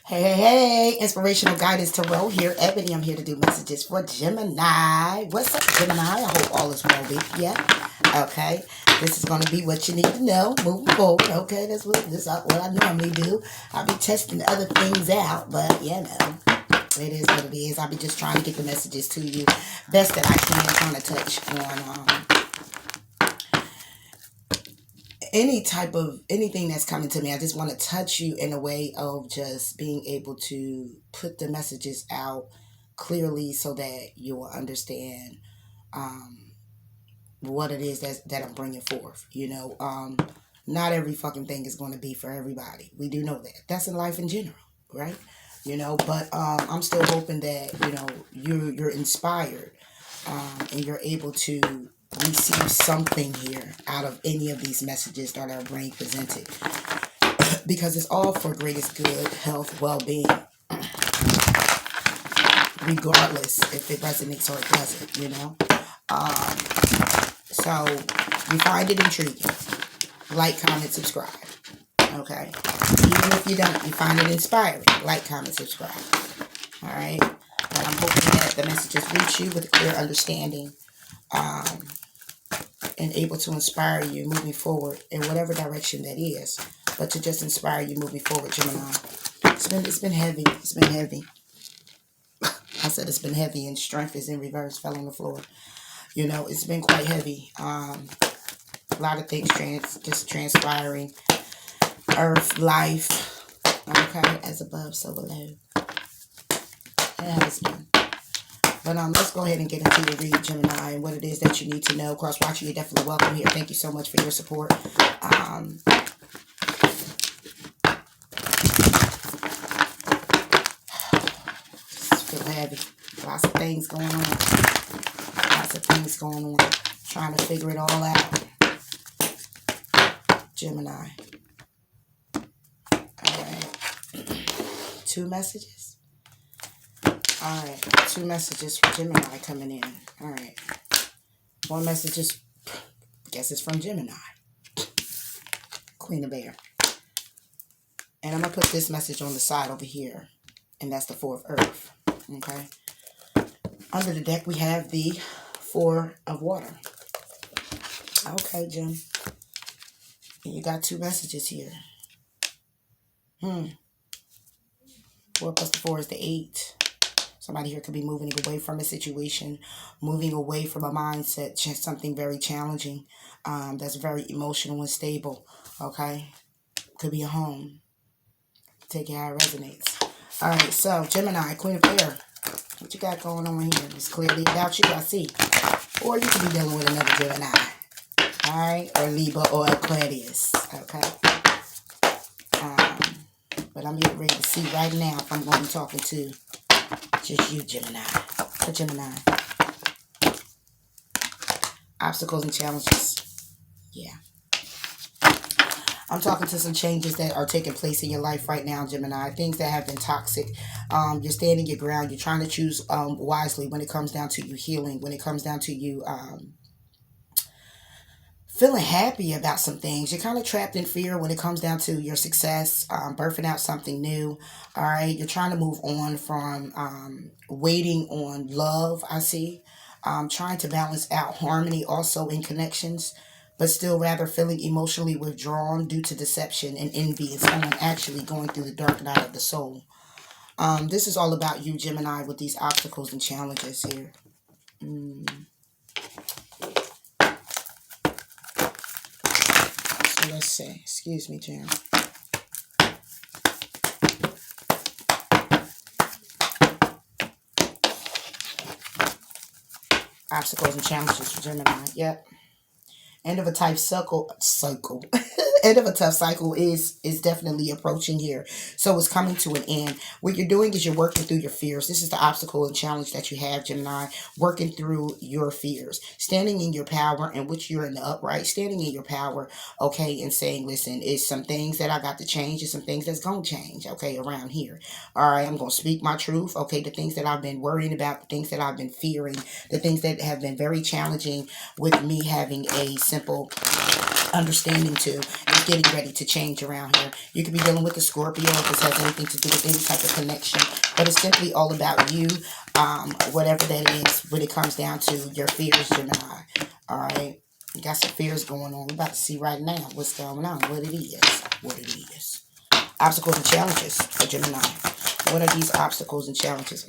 Hey, hey, hey, inspirational guidance tarot here. Ebony, I'm here to do messages for Gemini. What's up, Gemini? I hope all is well with you. Okay, this is going to be what you need to know moving forward. Okay, that's what I normally do. I'll be testing other things out, but it is what it is. I'll be just trying to get the messages to you best that I can, trying to touch on anything that's coming to me. I just want to touch you in a way of just being able to put the messages out clearly so that you will understand what it is that I'm bringing forth. Not every fucking thing is going to be for everybody. We do know that. That's in life in general, right? But I'm still hoping that you're inspired and you're able to receive something here out of any of these messages that are being presented, because it's all for greatest good, health, well-being, regardless if it resonates or it doesn't. So you find it intriguing, like, comment, subscribe. Okay, even if you don't, you find it inspiring, like, comment, subscribe. All right, but I'm hoping that the messages reach you with a clear understanding and able to inspire you moving forward in whatever direction that is, but to just inspire you moving forward, Gemini. It's been heavy. It's been heavy. I said it's been heavy, and strength is in reverse, fell on the floor. It's been quite heavy. A lot of things just transpiring. Earth, life. Okay, as above, so below. It has been. But let's go ahead and get into your read, Gemini, and what it is that you need to know. Cross-watcher, you're definitely welcome here. Thank you so much for your support. Just feel heavy. Lots of things going on. Trying to figure it all out. Gemini. All right. 2 messages. All right, 2 messages for Gemini coming in. All right. 1 message is, I guess it's from Gemini. Queen of Bear. And I'm going to put this message on the side over here. And that's the 4 of Earth. Okay. Under the deck, we have the 4 of Water. Okay, Gem. And you got 2 messages here. 4 plus the 4 is the 8. Somebody here could be moving away from a situation, moving away from a mindset, something very challenging, that's very emotional and stable, okay? Could be a home. Take it how it resonates. All right, so Gemini, Queen of Air, what you got going on here? It's clearly about you, I see. Or you could be dealing with another Gemini, all right? Or Libra or Aquarius, okay? But I'm getting ready to see right now if I'm going to be talking to just you, Gemini. For Gemini. Obstacles and challenges. Yeah. I'm talking to some changes that are taking place in your life right now, Gemini. Things that have been toxic. You're standing your ground. You're trying to choose wisely when it comes down to you healing. When it comes down to you feeling happy about some things. You're kind of trapped in fear when it comes down to your success, birthing out something new. All right. You're trying to move on from waiting on love, I see. Trying to balance out harmony also in connections, but still rather feeling emotionally withdrawn due to deception and envy and someone actually going through the dark night of the soul. This is all about you, Gemini, with these obstacles and challenges here. So let's see. Excuse me, Jim. Obstacles and challenges for Gemini. Yep. End of a type cycle. End of a tough cycle is definitely approaching here. So it's coming to an end. What you're doing is you're working through your fears. This is the obstacle and challenge that you have, Gemini. Working through your fears. Standing in your power, in which you're in the upright. Standing in your power, okay, and saying, listen, it's some things that I got to change. It's some things that's going to change, okay, around here. All right, I'm going to speak my truth, okay, the things that I've been worrying about, the things that I've been fearing, the things that have been very challenging with me having a simple understanding to is getting ready to change around here. You could be dealing with the Scorpio if this has anything to do with any type of connection. But it's simply all about you, whatever that is, when it comes down to your fears, Gemini. All right? You got some fears going on. We're about to see right now what's going on, what it is. What it is. Obstacles and challenges for Gemini. What are these obstacles and challenges?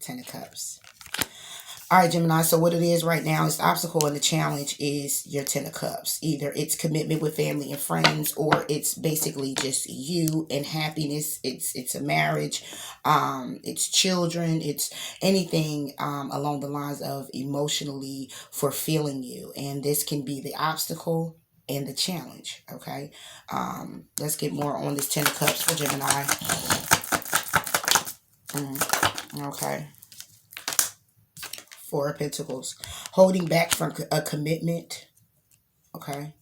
Ten of Cups. All right, Gemini, so what it is right now is the obstacle and the challenge is your Ten of Cups. Either it's commitment with family and friends, or it's basically just you and happiness. It's a marriage, it's children, it's anything along the lines of emotionally fulfilling you. And this can be the obstacle and the challenge, okay? Let's get more on this Ten of Cups for Gemini. Okay. Four of Pentacles. Holding back from a commitment. Okay.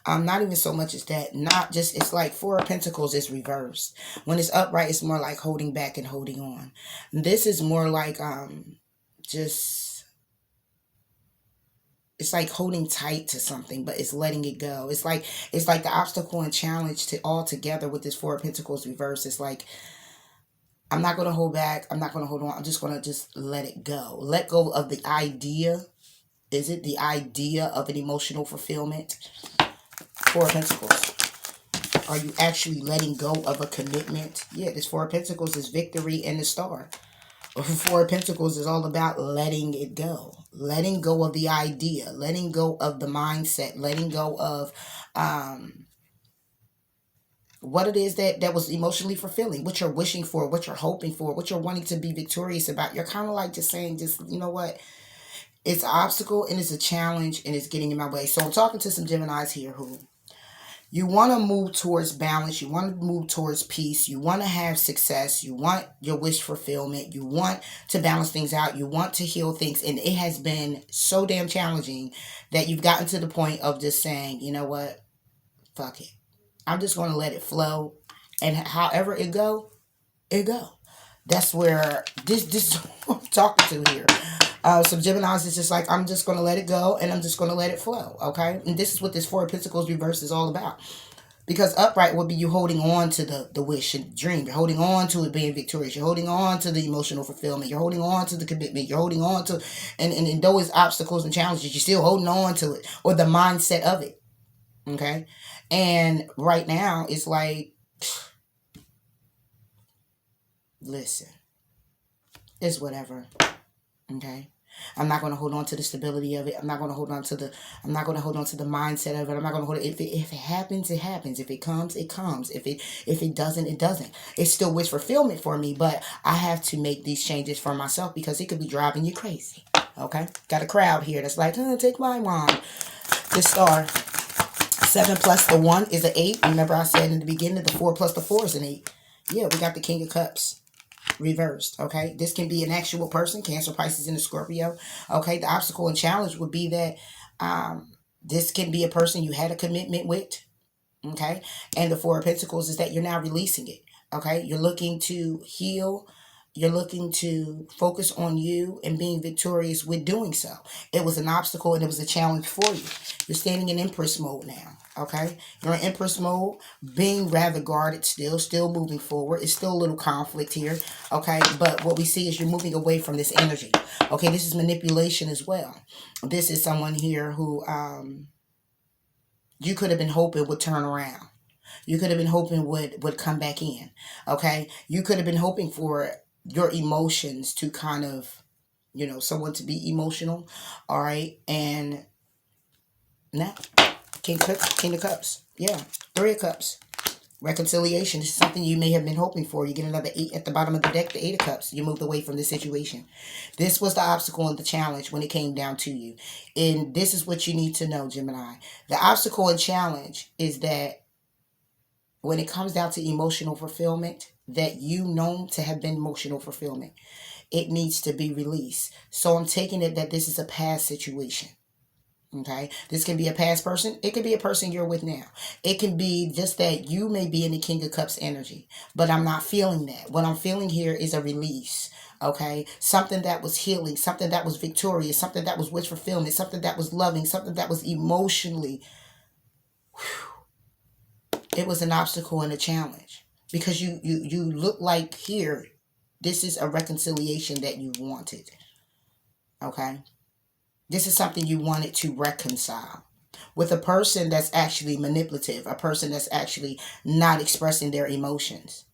Not even so much as that. Not just, it's like Four of Pentacles is reversed. When it's upright, it's more like holding back and holding on. This is more like just, it's like holding tight to something, but it's letting it go. It's like the obstacle and challenge to all together with this Four of Pentacles reverse. It's like, I'm not going to hold back. I'm not going to hold on. I'm just going to just let it go. Let go of the idea. Is it the idea of an emotional fulfillment? Four of Pentacles. Are you actually letting go of a commitment? Yeah, this Four of Pentacles is victory and the star. Four of Pentacles is all about letting it go. Letting go of the idea. Letting go of the mindset. Letting go of what it is that was emotionally fulfilling, what you're wishing for, what you're hoping for, what you're wanting to be victorious about. You're kind of like just saying, just, you know what? It's an obstacle and it's a challenge and it's getting in my way. So I'm talking to some Geminis here who you want to move towards balance. You want to move towards peace. You want to have success. You want your wish fulfillment. You want to balance things out. You want to heal things. And it has been so damn challenging that you've gotten to the point of just saying, you know what? Fuck it. I'm just going to let it flow. And however it go, it go. That's where this is what I'm talking to here. Some Geminis is just like, I'm just going to let it go and I'm just going to let it flow. Okay. And this is what this Four of Pentacles reverse is all about. Because upright would be you holding on to the wish and dream. You're holding on to it being victorious. You're holding on to the emotional fulfillment. You're holding on to the commitment. You're holding on to, and though it's obstacles and challenges, you're still holding on to it, or the mindset of it. Okay. And right now it's like, listen, it's whatever. Okay. I'm not going to hold on to the stability of it. I'm not going to hold on to the mindset of it. I'm not going to hold it. If it happens, it happens. If it comes, it comes. If it doesn't, it doesn't. It's still wish fulfillment for me, but I have to make these changes for myself because it could be driving you crazy. Okay. Got a crowd here that's like, take my wand. This star. 7 plus the 1 is an 8. Remember I said in the beginning, the 4 plus the 4 is an 8. Yeah, we got the King of Cups reversed. Okay, this can be an actual person, Cancer, Pisces, and a Scorpio. Okay, the obstacle and challenge would be that this can be a person you had a commitment with. Okay, and the Four of Pentacles is that you're now releasing it. Okay, you're looking to heal. You're looking to focus on you and being victorious with doing so. It was an obstacle and it was a challenge for you. You're standing in Empress mode now. Okay. You're in Empress mode, being rather guarded still moving forward. It's still a little conflict here. Okay. But what we see is you're moving away from this energy. Okay. This is manipulation as well. This is someone here who you could have been hoping would turn around. You could have been hoping would come back in. Okay. You could have been hoping for your emotions to kind of, someone to be emotional. All right. And now, King of Cups. Yeah. 3 of Cups. Reconciliation. This is something you may have been hoping for. You get another 8 at the bottom of the deck, the 8 of Cups. You moved away from the situation. This was the obstacle and the challenge when it came down to you. And this is what you need to know, Gemini. The obstacle and challenge is that when it comes down to emotional fulfillment, that you know to have been emotional fulfillment, it needs to be released. So I'm taking it that this is a past situation. Okay, this can be a past person. It could be a person you're with now. It can be just that you may be in the King of Cups energy, but I'm not feeling that. What I'm feeling here is a release. Okay, something that was healing, something that was victorious, something that was wish fulfillment, something that was loving, something that was emotionally. It was an obstacle and a challenge because you look like here. This is a reconciliation that you wanted. Okay, this is something you wanted to reconcile with a person that's actually manipulative, a person that's actually not expressing their emotions.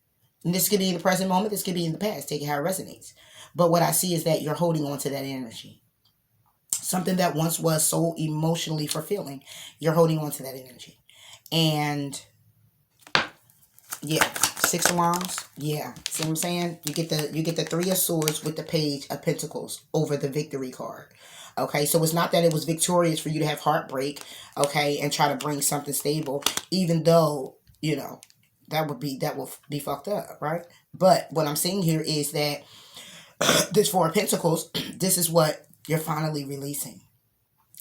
And this could be in the present moment, this could be in the past, take it how it resonates. But what I see is that you're holding on to that energy. Something that once was so emotionally fulfilling, you're holding on to that energy. And yeah, 6 of Wands. Yeah, see what I'm saying? You get the 3 of Swords with the Page of Pentacles over the Victory card. Okay, so it's not that it was victorious for you to have heartbreak, okay, and try to bring something stable, even though, you know, that will be fucked up, right? But what I'm saying here is that this 4 of Pentacles, this is what you're finally releasing.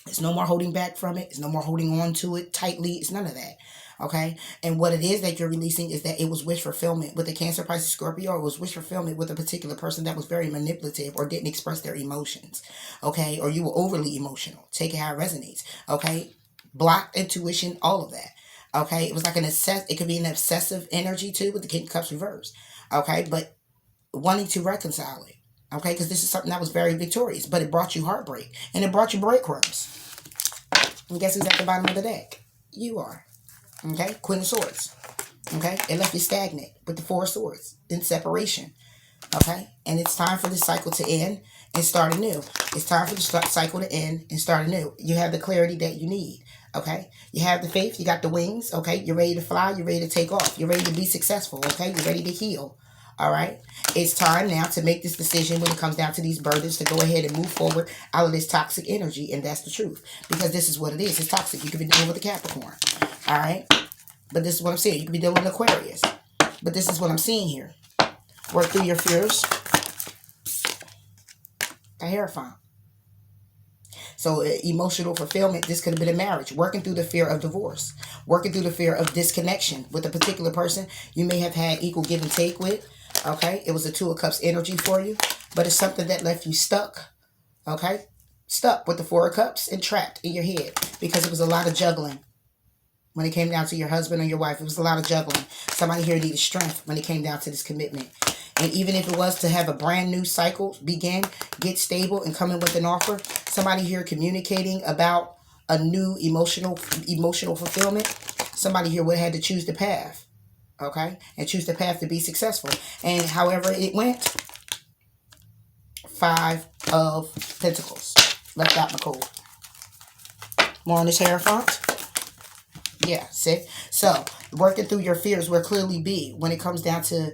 There's no more holding back from it. There's no more holding on to it tightly. It's none of that. Okay. And what it is that you're releasing is that it was wish fulfillment with the Cancer, Pisces, Scorpio. It was wish fulfillment with a particular person that was very manipulative or didn't express their emotions. Okay. Or you were overly emotional. Take it how it resonates. Okay. Blocked intuition, all of that. Okay. It was like it could be an obsessive energy too with the King of Cups reversed. Okay. But wanting to reconcile it. Okay, because this is something that was very victorious, but it brought you heartbreak, and it brought you breadcrumbs. And guess who's at the bottom of the deck? You are. Okay, Queen of Swords. Okay, it left you stagnant with the 4 of Swords in separation. Okay, and it's time for this cycle to end and start anew. It's time for the cycle to end and start anew. You have the clarity that you need. Okay, you have the faith, you got the wings. Okay, you're ready to fly, you're ready to take off, you're ready to be successful. Okay, you're ready to heal. All right, it's time now to make this decision when it comes down to these burdens to go ahead and move forward out of this toxic energy, and that's the truth, because this is what it is. It's toxic. You could be dealing with a Capricorn. All right, but this is what I'm saying. You could be dealing with Aquarius, but this is what I'm seeing here. Work through your fears. A Hierophant. So emotional fulfillment, this could have been a marriage. Working through the fear of divorce. Working through the fear of disconnection with a particular person you may have had equal give and take with. Okay, it was a 2 of Cups energy for you, but it's something that left you stuck. Okay, stuck with the 4 of Cups and trapped in your head because it was a lot of juggling. When it came down to your husband or your wife, it was a lot of juggling. Somebody here needed strength when it came down to this commitment. And even if it was to have a brand new cycle begin, get stable, and come in with an offer, somebody here communicating about a new emotional fulfillment, somebody here would have had to choose the path. Okay? And choose the path to be successful. And however it went, 5 of Pentacles. Left out in the cold. More on this Hierophant. Yeah, see? So, working through your fears will clearly be when it comes down to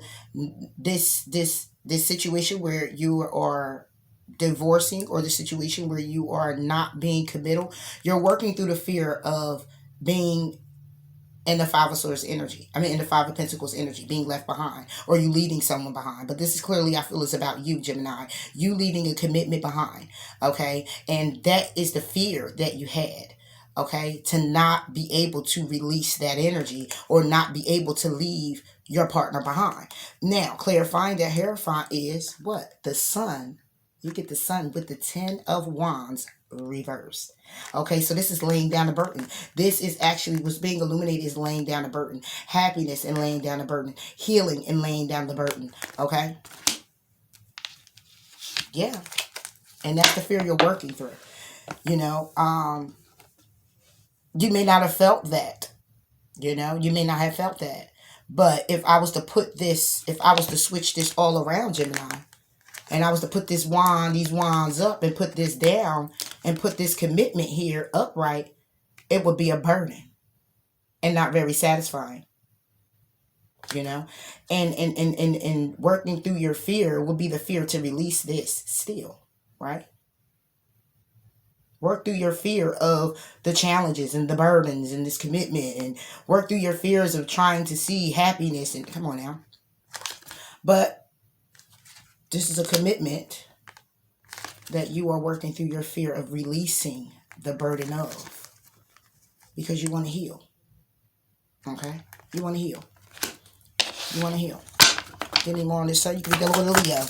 this situation where you are divorcing, or the situation where you are not being committal. You're working through the fear of being in the 5 of Swords energy. I mean, in the 5 of Pentacles energy, being left behind, or you leaving someone behind. But this is clearly, I feel, it's about you, Gemini. You leaving a commitment behind, okay? And that is the fear that you had, okay? To not be able to release that energy, or not be able to leave your partner behind. Now, clarifying that Hierophant is what? The Sun. You get the Sun with the 10 of Wands reversed. Okay, so this is laying down a burden. This is actually what's being illuminated, is laying down a burden. Happiness and laying down a burden. Healing and laying down the burden. Okay? Yeah. And that's the fear you're working through. You know, you may not have felt that. You know, you may not have felt that. But if I was to put this, if I was to switch this all around, Gemini, and I was to put these wands up and put this down and put this commitment here upright, it would be a burden and not very satisfying. You know, and working through your fear would be the fear to release this still, right? Work through your fear of the challenges and the burdens and this commitment, and work through your fears of trying to see happiness. And come on now. But this is a commitment that you are working through your fear of releasing the burden of, because you want to heal. Okay? You want to heal. You want to heal. Get any more on this side? You can be dealing with a Leo.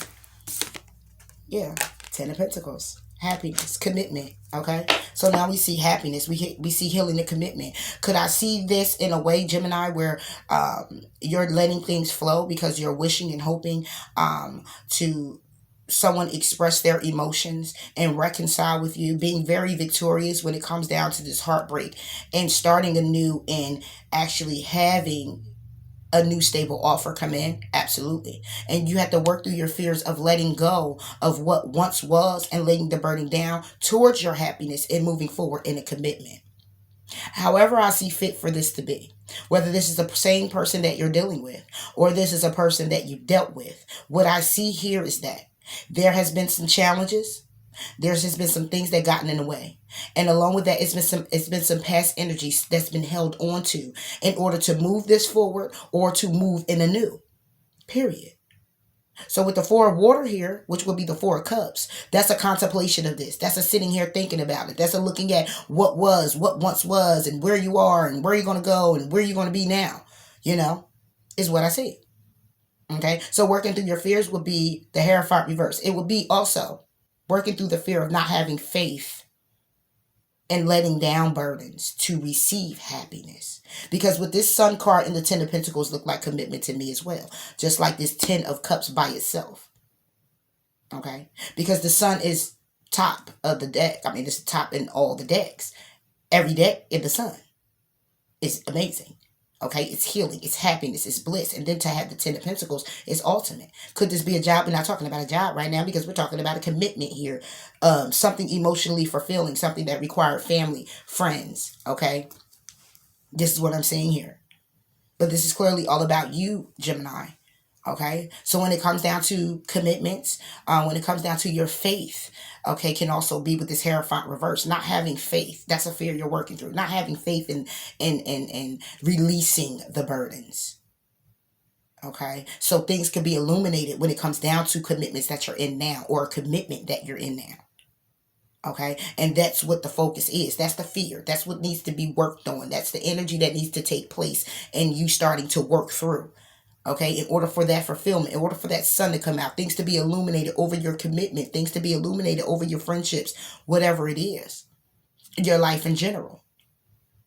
Yeah. 10 of Pentacles. Happiness, commitment. Okay. So now we see happiness. We see healing and commitment. Could I see this in a way, Gemini, where you're letting things flow because you're wishing and hoping to someone express their emotions and reconcile with you, being very victorious when it comes down to this heartbreak and starting anew and actually having a new stable offer come in? Absolutely. And you have to work through your fears of letting go of what once was and laying the burden down towards your happiness and moving forward in a commitment. However I see fit for this to be, whether this is the same person that you're dealing with or this is a person that you dealt with, what I see here is that there has been some challenges. There's just been some things that gotten in the way. And along with that, it's been some past energies that's been held on to in order to move this forward or to move in a new. Period. So with the Four of Water here, which would be the Four of Cups, that's a contemplation of this. That's a sitting here thinking about it. That's a looking at what was, what once was, and where you are, and where you're going to go, and where you're going to be now, is what I see. Okay? So working through your fears would be the Hierophant reverse. It would be also working through the fear of not having faith and letting down burdens to receive happiness. Because with this Sun card and the 10 of Pentacles look like commitment to me as well. Just like this 10 of Cups by itself. Okay? Because the Sun is top of the deck. I mean, it's top in all the decks. Every deck in the Sun is amazing. Okay? It's healing. It's happiness. It's bliss. And then to have the 10 of Pentacles is ultimate. Could this be a job? We're not talking about a job right now because we're talking about a commitment here. Something emotionally fulfilling. Something that required family, friends. Okay? This is what I'm saying here. But this is clearly all about you, Gemini. Okay? So when it comes down to commitments, when it comes down to your faith, okay, can also be with this Hierophant reverse. Not having faith. That's a fear you're working through. Not having faith in releasing the burdens. Okay? So things can be illuminated when it comes down to commitments that you're in now or a commitment that you're in now. Okay? And that's what the focus is. That's the fear. That's what needs to be worked on. That's the energy that needs to take place and you starting to work through. Okay, in order for that fulfillment, in order for that sun to come out, things to be illuminated over your commitment, things to be illuminated over your friendships, whatever it is, your life in general.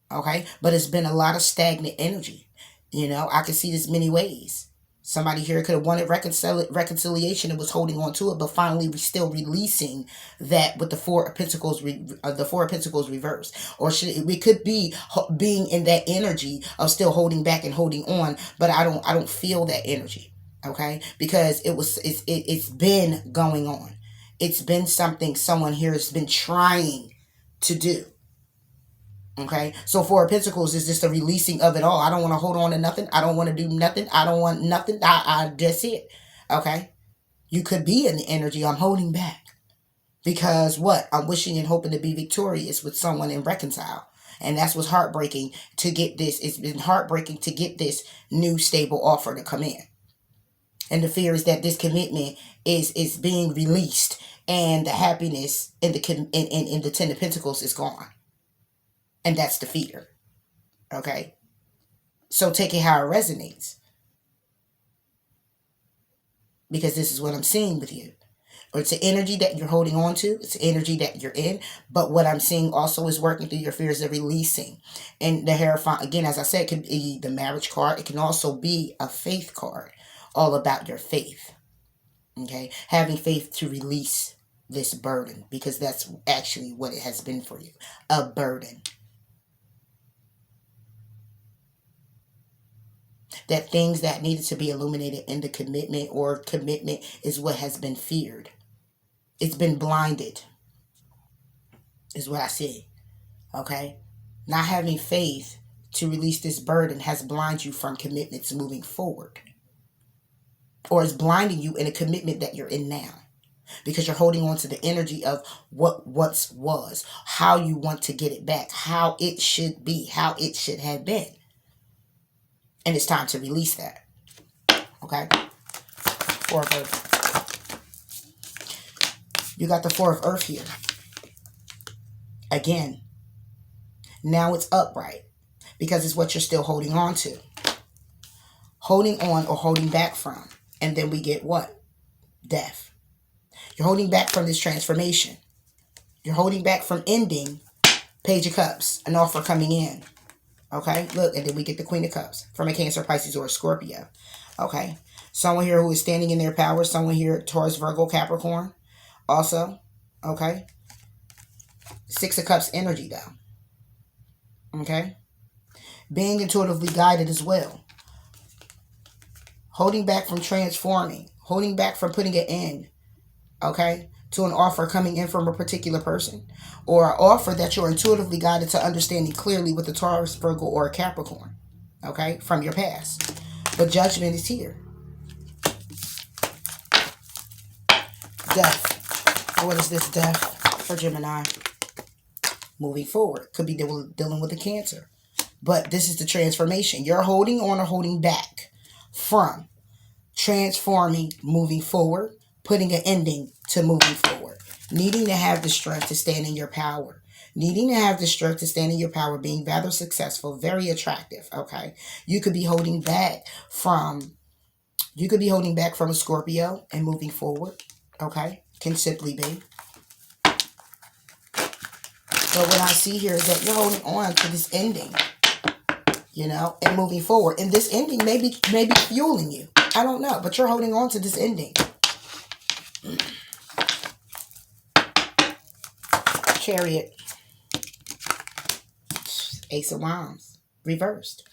Okay, but it's been a lot of stagnant energy. I can see this many ways. Somebody here could have wanted reconciliation and was holding on to it, but finally still releasing that with the Four of Pentacles, reversed. Or we could be being in that energy of still holding back and holding on, but I don't feel that energy. Okay, because it's been going on. It's been something someone here has been trying to do. Okay, so Four of Pentacles is just a releasing of it all. I don't want to hold on to nothing. I don't want to do nothing. I don't want nothing. That's it. Okay, you could be in the energy. I'm holding back because what? I'm wishing and hoping to be victorious with someone and reconcile. And that's what's heartbreaking to get this. It's been heartbreaking to get this new stable offer to come in. And the fear is that this commitment is being released and the happiness in the 10 of Pentacles is gone. And that's the fear. Okay? So take it how it resonates. Because this is what I'm seeing with you. Or it's an energy that you're holding on to. It's an energy that you're in. But what I'm seeing also is working through your fears of releasing. And the Hierophant, again, as I said, could be the marriage card. It can also be a faith card. All about your faith. Okay? Having faith to release this burden. Because that's actually what it has been for you. A burden. That things that needed to be illuminated in the commitment or commitment is what has been feared. It's been blinded. Is what I see. Okay? Not having faith to release this burden has blinded you from commitments moving forward. Or is blinding you in a commitment that you're in now. Because you're holding on to the energy of what once was. How you want to get it back. How it should be. How it should have been. And it's time to release that. Okay? Four of Earth. You got the Four of Earth here. Again. Now it's upright. Because it's what you're still holding on to. Holding on or holding back from. And then we get what? Death. You're holding back from this transformation. You're holding back from ending Page of Cups, an offer coming in. Okay, look, and then we get the Queen of Cups from a Cancer, Pisces, or a Scorpio. Okay, someone here who is standing in their power. Someone here, Taurus, Virgo, Capricorn. Also, okay. Six of Cups energy, though. Okay, being intuitively guided as well. Holding back from transforming. Holding back from putting an end. Okay, to an offer coming in from a particular person, or an offer that you're intuitively guided to understanding clearly with a Taurus, Virgo, or a Capricorn, okay, from your past. But judgment is here. Death. What is this death for Gemini? Moving forward. Could be dealing with a Cancer. But this is the transformation. You're holding on or holding back from transforming, moving forward, putting an ending to moving forward. Needing to have the strength to stand in your power. Needing to have the strength to stand in your power, being rather successful, very attractive, okay? You could be holding back from a Scorpio and moving forward, okay? Can simply be. But what I see here is that you're holding on to this ending, you know, and moving forward. And this ending may be fueling you. I don't know, but you're holding on to this ending. Chariot. Ace of Wands. Reversed.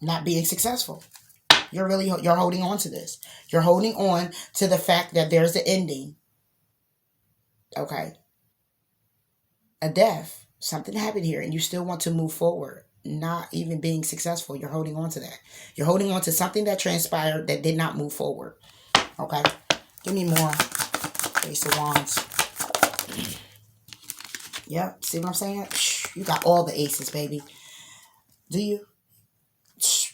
Not being successful. You're holding on to this. You're holding on to the fact that there's an ending. Okay. A death. Something happened here and you still want to move forward. Not even being successful. You're holding on to that. You're holding on to something that transpired that did not move forward. Okay. Give me more. Ace of Wands. Yep. See what I'm saying? You got all the aces, baby. Do you?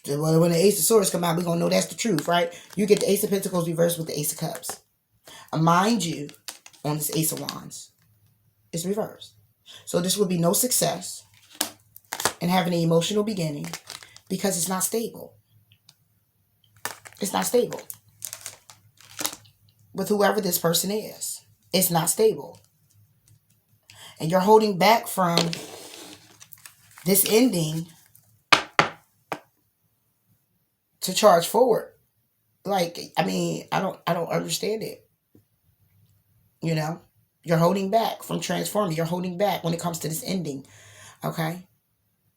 Well, when the Ace of Swords come out, we're going to know that's the truth, right? You get the Ace of Pentacles reversed with the Ace of Cups. Mind you, on this Ace of Wands, it's reversed. So this would be no success in having an emotional beginning because it's not stable. It's not stable. With whoever this person is, it's not stable. And you're holding back from this ending to charge forward. Like, I mean, I don't understand it. You know, you're holding back from transforming. You're holding back when it comes to this ending. Okay.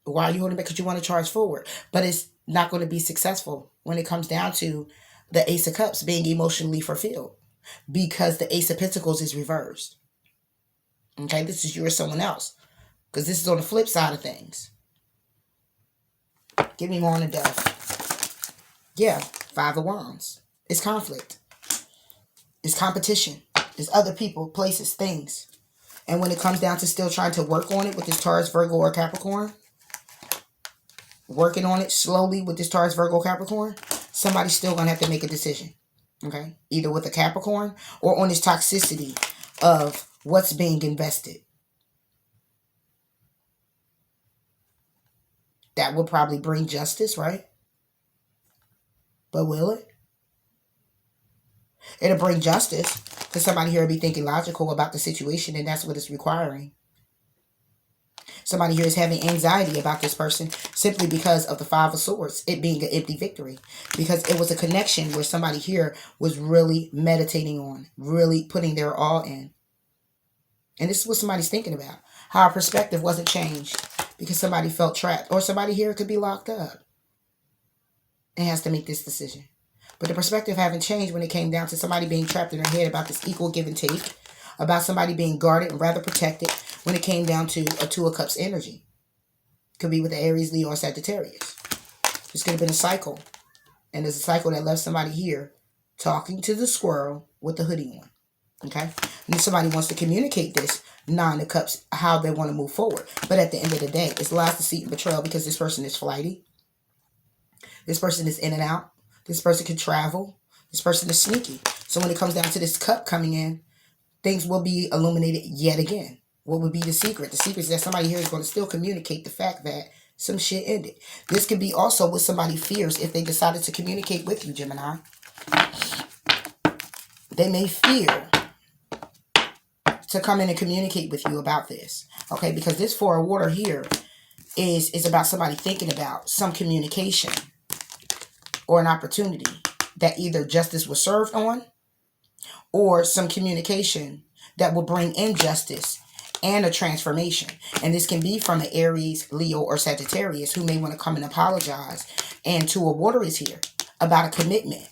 Why are you holding back? Because you want to charge forward, but it's not going to be successful when it comes down to the Ace of Cups being emotionally fulfilled because the Ace of Pentacles is reversed. Okay. This is you or someone else because this is on the flip side of things. Give me more on the death. Yeah, Five of Wands. It's conflict. It's competition. There's other people, places, things. And when it comes down to still trying to work on it with this Taurus, Virgo, or Capricorn, working on it slowly with this Taurus, Virgo, Capricorn, somebody's still going to have to make a decision. Okay? Either with a Capricorn or on this toxicity of what's being invested. That will probably bring justice, right? But will it? It'll bring justice because somebody here will be thinking logical about the situation and that's what it's requiring. Somebody here is having anxiety about this person simply because of the Five of Swords, it being an empty victory. Because it was a connection where somebody here was really meditating on, really putting their all in. And this is what somebody's thinking about. How our perspective wasn't changed because somebody felt trapped or somebody here could be locked up. And has to make this decision. But the perspective haven't changed when it came down to somebody being trapped in their head about this equal give and take. About somebody being guarded and rather protected when it came down to a Two of Cups energy. Could be with the Aries, Leo, or Sagittarius. This could have been a cycle. And there's a cycle that left somebody here talking to the squirrel with the hoodie on. Okay? And somebody wants to communicate this Nine of Cups, how they want to move forward. But at the end of the day, it's lies, deceit, and betrayal because this person is flighty. This person is in and out. This person can travel. This person is sneaky. So when it comes down to this cup coming in, things will be illuminated yet again. What would be the secret? The secret is that somebody here is going to still communicate the fact that some shit ended. This could be also what somebody fears if they decided to communicate with you, Gemini. They may fear to come in and communicate with you about this. Okay, because this Four of Water here is about somebody thinking about some communication or an opportunity that either justice was served on, or some communication that will bring injustice and a transformation. And this can be from an Aries, Leo, or Sagittarius who may want to come and apologize. And Two of Water is here about a commitment.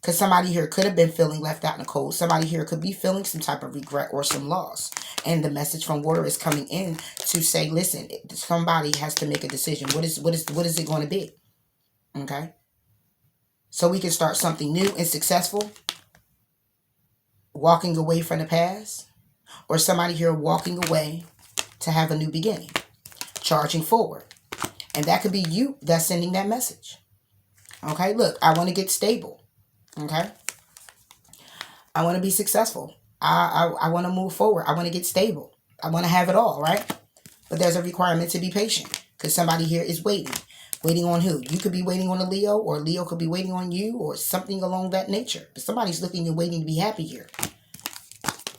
Because somebody here could have been feeling left out in the cold. Somebody here could be feeling some type of regret or some loss. And the message from Water is coming in to say, listen, somebody has to make a decision. What is it going to be? Okay. So we can start something new and successful. Walking away from the past. Or somebody here walking away to have a new beginning. Charging forward. And that could be you that's sending that message. Okay. Look, I want to get stable. Okay. I want to be successful. I want to move forward. I want to get stable. I want to have it all, right? But there's a requirement to be patient because somebody here is waiting. Waiting on who? You could be waiting on a Leo, or Leo could be waiting on you, or something along that nature. But somebody's looking and waiting to be happy here.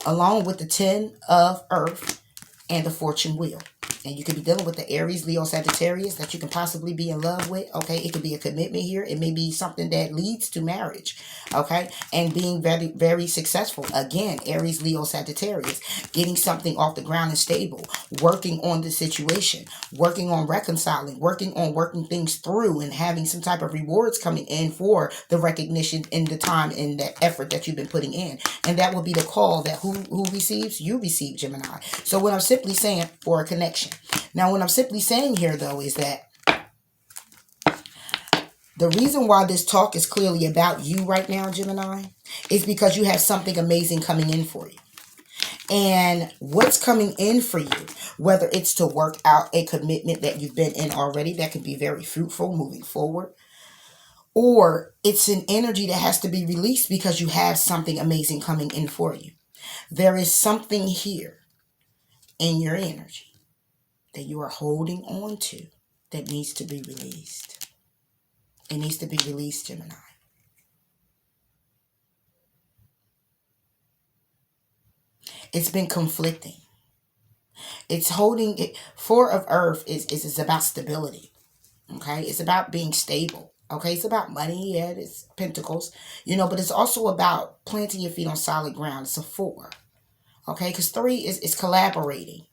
Along with the 10 of Earth and the Fortune Wheel. And you could be dealing with the Aries, Leo, Sagittarius that you can possibly be in love with. Okay, it could be a commitment here. It may be something that leads to marriage. Okay, and being very, very successful. Again, Aries, Leo, Sagittarius. Getting something off the ground and stable. Working on the situation. Working on reconciling. Working on working things through and having some type of rewards coming in for the recognition and the time and that effort that you've been putting in. And that will be the call that who receives? You receive, Gemini. So what I'm simply saying, for a connection. Now, what I'm simply saying here, though, is that the reason why this talk is clearly about you right now, Gemini, is because you have something amazing coming in for you. And what's coming in for you, whether it's to work out a commitment that you've been in already that can be very fruitful moving forward, or it's an energy that has to be released because you have something amazing coming in for you. There is something here in your energy that you are holding on to that needs to be released. It needs to be released, Gemini. It's been conflicting. It's holding it. Four of Earth is about stability. Okay, it's about being stable. Okay, it's about money. Yeah, it's Pentacles. But it's also about planting your feet on solid ground. It's a 4. Okay, because 3 is collaborating.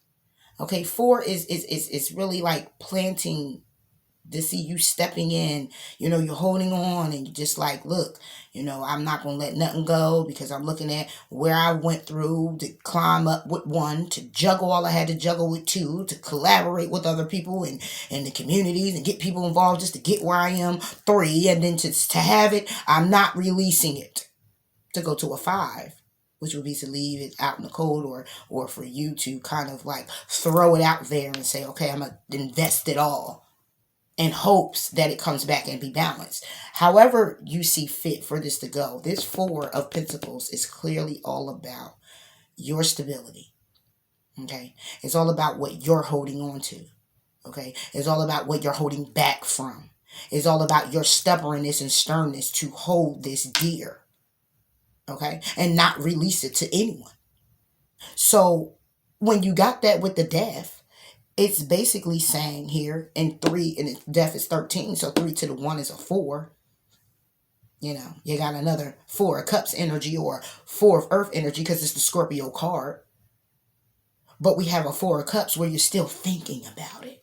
Okay, 4 is really like planting to see you stepping in. You're holding on and you're just like, look, I'm not going to let nothing go because I'm looking at where I went through to climb up with 1, to juggle all I had to juggle with 2, to collaborate with other people and the communities and get people involved just to get where I am, 3, and then to have it, I'm not releasing it, to go to a 5. Which would be to leave it out in the cold, or for you to kind of like throw it out there and say, okay, I'm going to invest it all in hopes that it comes back and be balanced. However you see fit for this to go, this 4 of Pentacles is clearly all about your stability. Okay? It's all about what you're holding on to. Okay? It's all about what you're holding back from. It's all about your stubbornness and sternness to hold this dear. Okay, and not release it to anyone. So when you got that with the death, it's basically saying here in 3, and death is 13, so 3 to the 1 is a 4. You got another 4 of Cups energy, or 4 of Earth energy, because it's the Scorpio card. But we have a 4 of Cups where you're still thinking about it.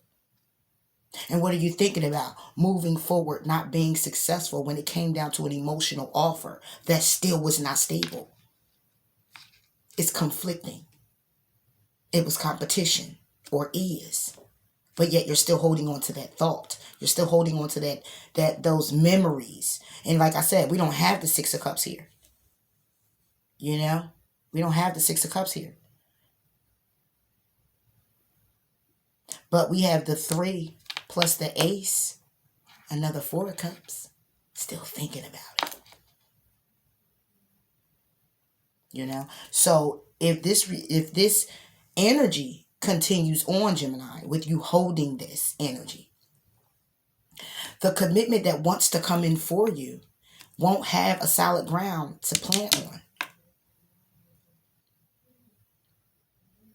And what are you thinking about? Moving forward, not being successful when it came down to an emotional offer that still was not stable. It's conflicting. It was competition, or is. But yet you're still holding on to that thought. You're still holding on to those memories. And like I said, we don't have the 6 of Cups here. We don't have the 6 of Cups here. But we have the 3 plus the Ace, another 4 of Cups, still thinking about it. So if this energy continues on, Gemini, with you holding this energy, the commitment that wants to come in for you won't have a solid ground to plant on.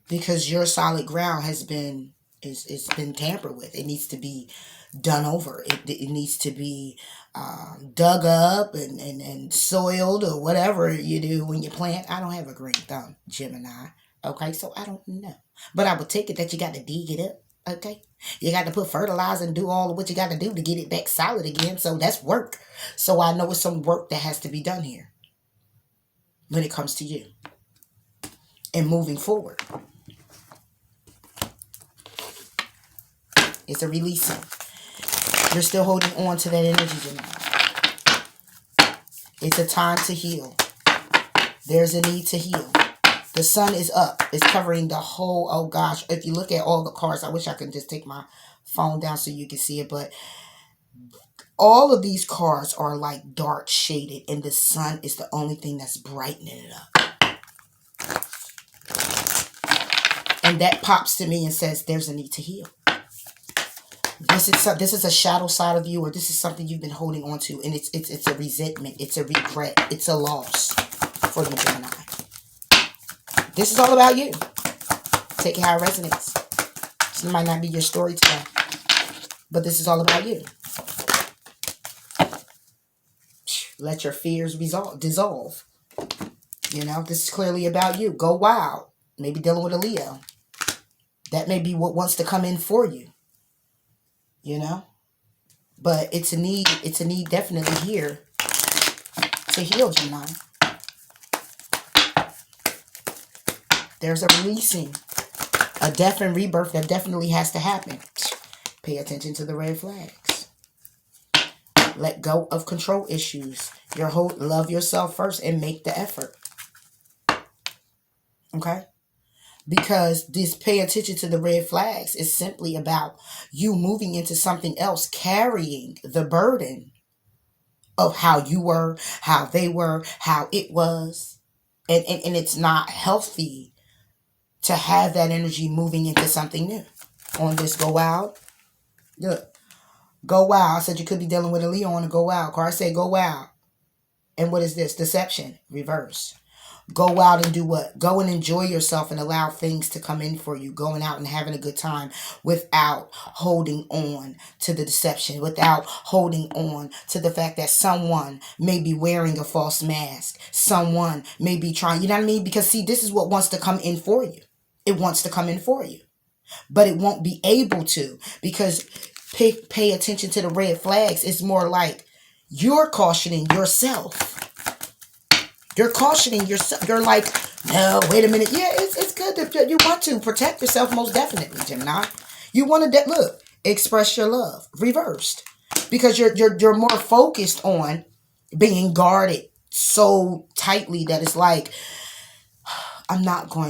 because your solid ground has been it's been tampered with. It needs to be done over. It needs to be dug up and soiled, or whatever you do when you plant. I don't have a green thumb, Gemini. Okay, so I don't know. But I would take it that you got to dig it up. Okay, you got to put fertilizer and do all of what you got to do to get it back solid again. So that's work. So I know it's some work that has to be done here when it comes to you and moving forward. It's a releasing. You're still holding on to that energy, Gemini. It's a time to heal. There's a need to heal. The sun is up. It's covering the whole, oh gosh. If you look at all the cards, I wish I could just take my phone down so you can see it. But all of these cards are like dark shaded, and the sun is the only thing that's brightening it up. And that pops to me and says, there's a need to heal. This is a shadow side of you, or this is something you've been holding on to, and it's a resentment, it's a regret, it's a loss for the Gemini. This is all about you. Take it how it resonates. This might not be your story today, but this is all about you. Let your fears dissolve. You know, this is clearly about you. Go wild. Maybe dealing with a Leo. That may be what wants to come in for you. You know, but it's a need definitely here to heal, Gemini. There's a releasing, a death and rebirth that definitely has to happen. Pay attention to the red flags. Let go of control issues. Love yourself first and make the effort. Okay? Because this pay attention to the red flags is simply about you moving into something else, carrying the burden of how you were, how they were, how it was. And it's not healthy to have that energy moving into something new. On this go wild. Look. Go wild. I said you could be dealing with a Leo on a go wild card. I say go wild. And what is this? Deception. Reverse. Go out and do what? Go and enjoy yourself and allow things to come in for you. Going out and having a good time without holding on to the deception, without holding on to the fact that someone may be wearing a false mask. Someone may be trying, you know what I mean? Because see, this is what wants to come in for you. It wants to come in for you. But it won't be able to, because pay attention to the red flags. It's more like you're cautioning yourself. You're cautioning yourself. You're like, no, wait a minute. Yeah, it's good that you want to protect yourself, most definitely, Gemini. You want to, look, express your love. Reversed. Because you're more focused on being guarded so tightly that it's like, I'm not going